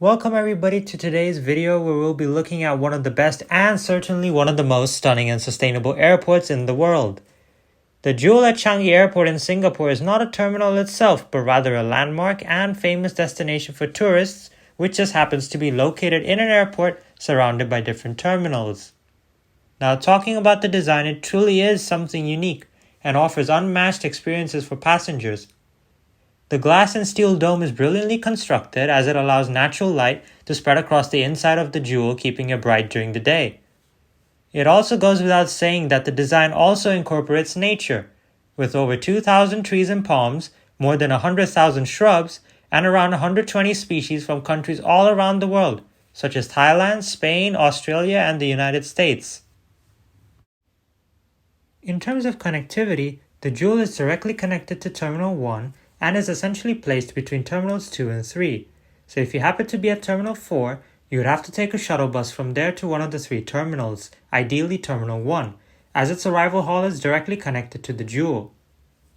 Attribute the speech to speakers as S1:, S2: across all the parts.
S1: Welcome everybody to today's video where we'll be looking at one of the best and certainly one of the most stunning and sustainable airports in the world. The jewel at Changi Airport in Singapore is not a terminal itself, but rather a landmark and famous destination for tourists, which just happens to be located in an airport surrounded by different terminals. Now, talking about the design, it truly is something unique and offers unmatched experiences for passengers. The glass and steel dome is brilliantly constructed as it allows natural light to spread across the inside of the jewel, keeping it bright during the day. It also goes without saying that the design also incorporates nature, with over 2,000 trees and palms, more than 100,000 shrubs, and around 120 species from countries all around the world, such as Thailand, Spain, Australia, and the United States. In terms of connectivity, the jewel is directly connected to Terminal 1 and is essentially placed between Terminals 2 and 3. So if you happen to be at Terminal 4, you would have to take a shuttle bus from there to one of the 3 terminals, ideally Terminal 1, as its arrival hall is directly connected to the jewel.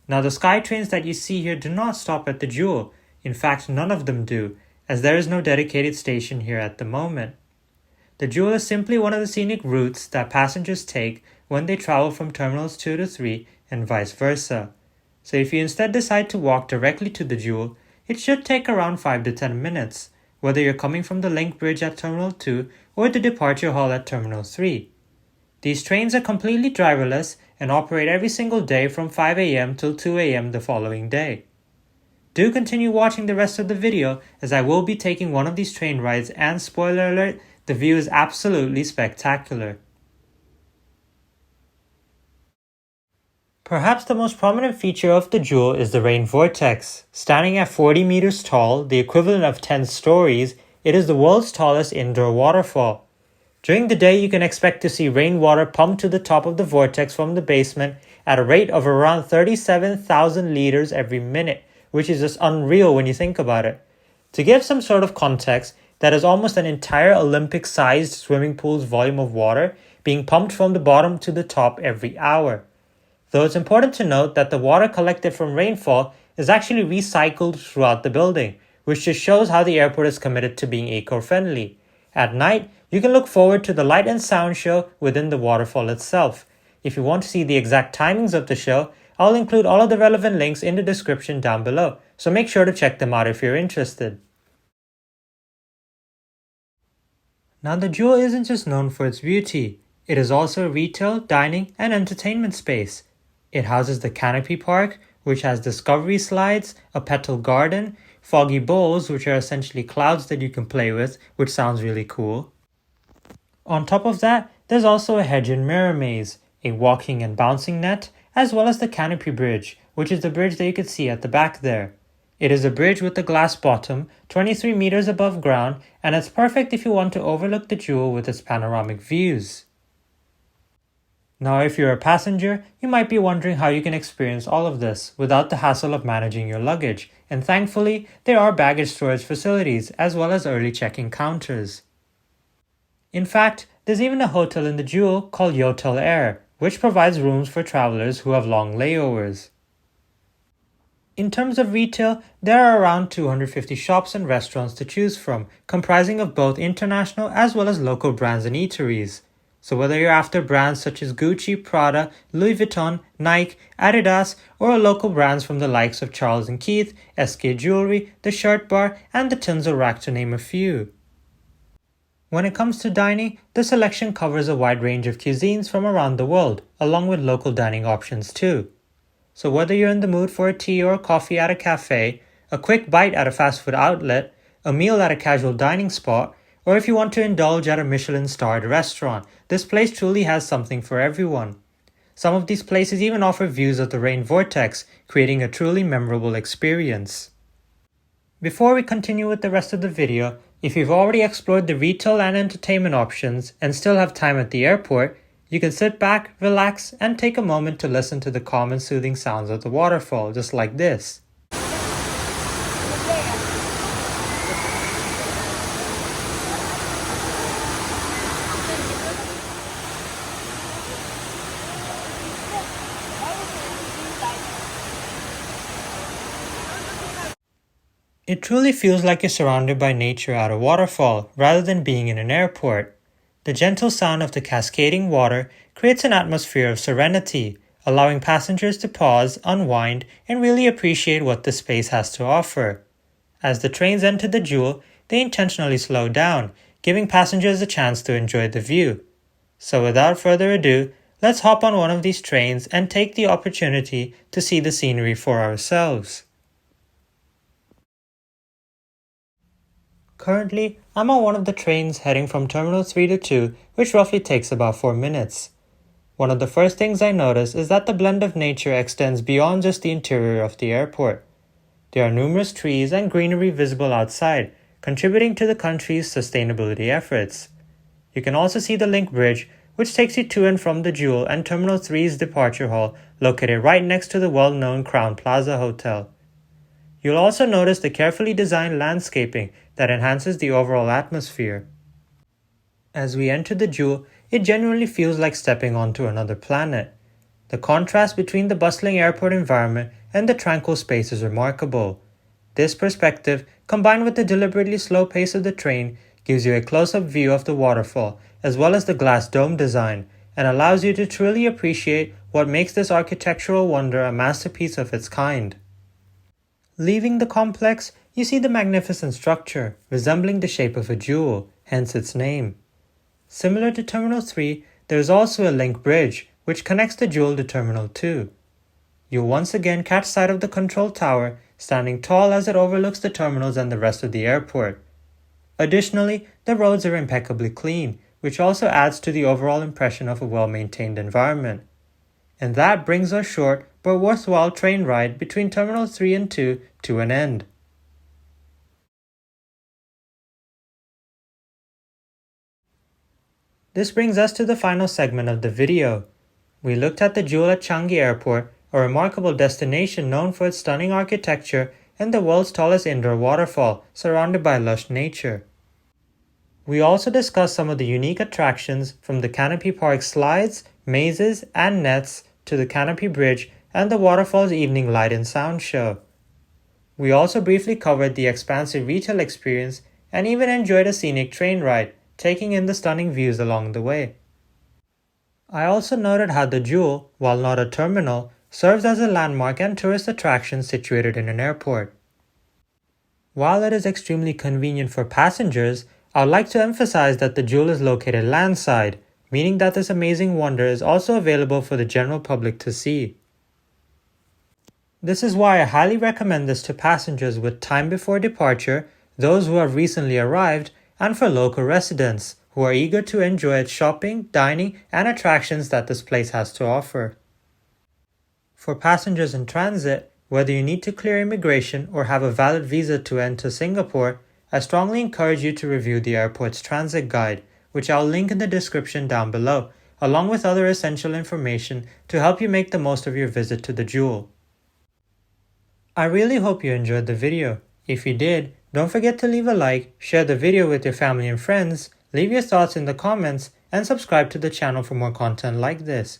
S1: Now the skytrains that you see here do not stop at the jewel. In fact, none of them do, as there is no dedicated station here at the moment. The jewel is simply one of the scenic routes that passengers take when they travel from Terminals 2 to 3 and vice versa. So if you instead decide to walk directly to the jewel, it should take around 5 to 10 minutes, whether you're coming from the link bridge at Terminal 2 or the departure hall at Terminal 3. These trains are completely driverless and operate every single day from 5 a.m. till 2 a.m. the following day. Do continue watching the rest of the video as I will be taking one of these train rides, and spoiler alert, the view is absolutely spectacular. Perhaps the most prominent feature of the jewel is the rain vortex. Standing at 40 meters tall, the equivalent of 10 stories, it is the world's tallest indoor waterfall. During the day, you can expect to see rainwater pumped to the top of the vortex from the basement at a rate of around 37,000 liters every minute, which is just unreal when you think about it. To give some sort of context, that is almost an entire Olympic-sized swimming pool's volume of water being pumped from the bottom to the top every hour. Though it's important to note that the water collected from rainfall is actually recycled throughout the building, which just shows how the airport is committed to being eco-friendly. At night, you can look forward to the light and sound show within the waterfall itself. If you want to see the exact timings of the show, I'll include all of the relevant links in the description down below, so make sure to check them out if you're interested. Now the jewel isn't just known for its beauty, it is also a retail, dining, and entertainment space. It houses the Canopy Park, which has discovery slides, a petal garden, foggy bowls, which are essentially clouds that you can play with, which sounds really cool. On top of that, there's also a hedge and mirror maze, a walking and bouncing net, as well as the Canopy Bridge, which is the bridge that you can see at the back there. It is a bridge with a glass bottom, 23 meters above ground, and it's perfect if you want to overlook the jewel with its panoramic views. Now, if you're a passenger, you might be wondering how you can experience all of this without the hassle of managing your luggage, and thankfully, there are baggage storage facilities as well as early check-in counters. In fact, there's even a hotel in the jewel called Yotel Air, which provides rooms for travelers who have long layovers. In terms of retail, there are around 250 shops and restaurants to choose from, comprising of both international as well as local brands and eateries. So whether you're after brands such as Gucci, Prada, Louis Vuitton, Nike, Adidas, or local brands from the likes of Charles & Keith, SK Jewelry, The Shirt Bar, and the Tinsel Rack to name a few. When it comes to dining, the selection covers a wide range of cuisines from around the world, along with local dining options too. So whether you're in the mood for a tea or a coffee at a cafe, a quick bite at a fast food outlet, a meal at a casual dining spot, or if you want to indulge at a Michelin-starred restaurant, this place truly has something for everyone. Some of these places even offer views of the rain vortex, creating a truly memorable experience. Before we continue with the rest of the video, if you've already explored the retail and entertainment options and still have time at the airport, you can sit back, relax, and take a moment to listen to the calm and soothing sounds of the waterfall, just like this. It truly feels like you're surrounded by nature at a waterfall rather than being in an airport. The gentle sound of the cascading water creates an atmosphere of serenity, allowing passengers to pause, unwind, and really appreciate what the space has to offer. As the trains enter the Jewel, they intentionally slow down, giving passengers a chance to enjoy the view. So without further ado, let's hop on one of these trains and take the opportunity to see the scenery for ourselves. Currently, I'm on one of the trains heading from Terminal 3 to 2, which roughly takes about 4 minutes. One of the first things I notice is that the blend of nature extends beyond just the interior of the airport. There are numerous trees and greenery visible outside, contributing to the country's sustainability efforts. You can also see the Link Bridge, which takes you to and from the Jewel and Terminal 3's departure hall, located right next to the well-known Crown Plaza Hotel. You'll also notice the carefully designed landscaping that enhances the overall atmosphere. As we enter the Jewel, it genuinely feels like stepping onto another planet. The contrast between the bustling airport environment and the tranquil space is remarkable. This perspective, combined with the deliberately slow pace of the train, gives you a close-up view of the waterfall as well as the glass dome design, and allows you to truly appreciate what makes this architectural wonder a masterpiece of its kind. Leaving the complex, you see the magnificent structure, resembling the shape of a jewel, hence its name. Similar to Terminal 3, there is also a link bridge, which connects the Jewel to Terminal 2. You'll once again catch sight of the control tower, standing tall as it overlooks the terminals and the rest of the airport. Additionally, the roads are impeccably clean, which also adds to the overall impression of a well-maintained environment. And that brings our short but worthwhile train ride between Terminal 3 and 2 to an end. This brings us to the final segment of the video. We looked at the Jewel at Changi Airport, a remarkable destination known for its stunning architecture and the world's tallest indoor waterfall, surrounded by lush nature. We also discussed some of the unique attractions, from the Canopy Park slides, mazes, and nets to the Canopy Bridge and the waterfall's evening light and sound show. We also briefly covered the expansive retail experience and even enjoyed a scenic train ride, taking in the stunning views along the way. I also noted how the Jewel, while not a terminal, serves as a landmark and tourist attraction situated in an airport. While it is extremely convenient for passengers, I would like to emphasize that the Jewel is located landside, meaning that this amazing wonder is also available for the general public to see. This is why I highly recommend this to passengers with time before departure, those who have recently arrived, and for local residents who are eager to enjoy its shopping, dining, and attractions that this place has to offer. For passengers in transit, whether you need to clear immigration or have a valid visa to enter Singapore, I strongly encourage you to review the airport's transit guide, which I'll link in the description down below, along with other essential information to help you make the most of your visit to the Jewel. I really hope you enjoyed the video. If you did, don't forget to leave a like, share the video with your family and friends, leave your thoughts in the comments, and subscribe to the channel for more content like this.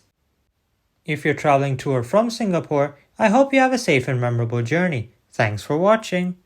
S1: If you're traveling to or from Singapore, I hope you have a safe and memorable journey. Thanks for watching.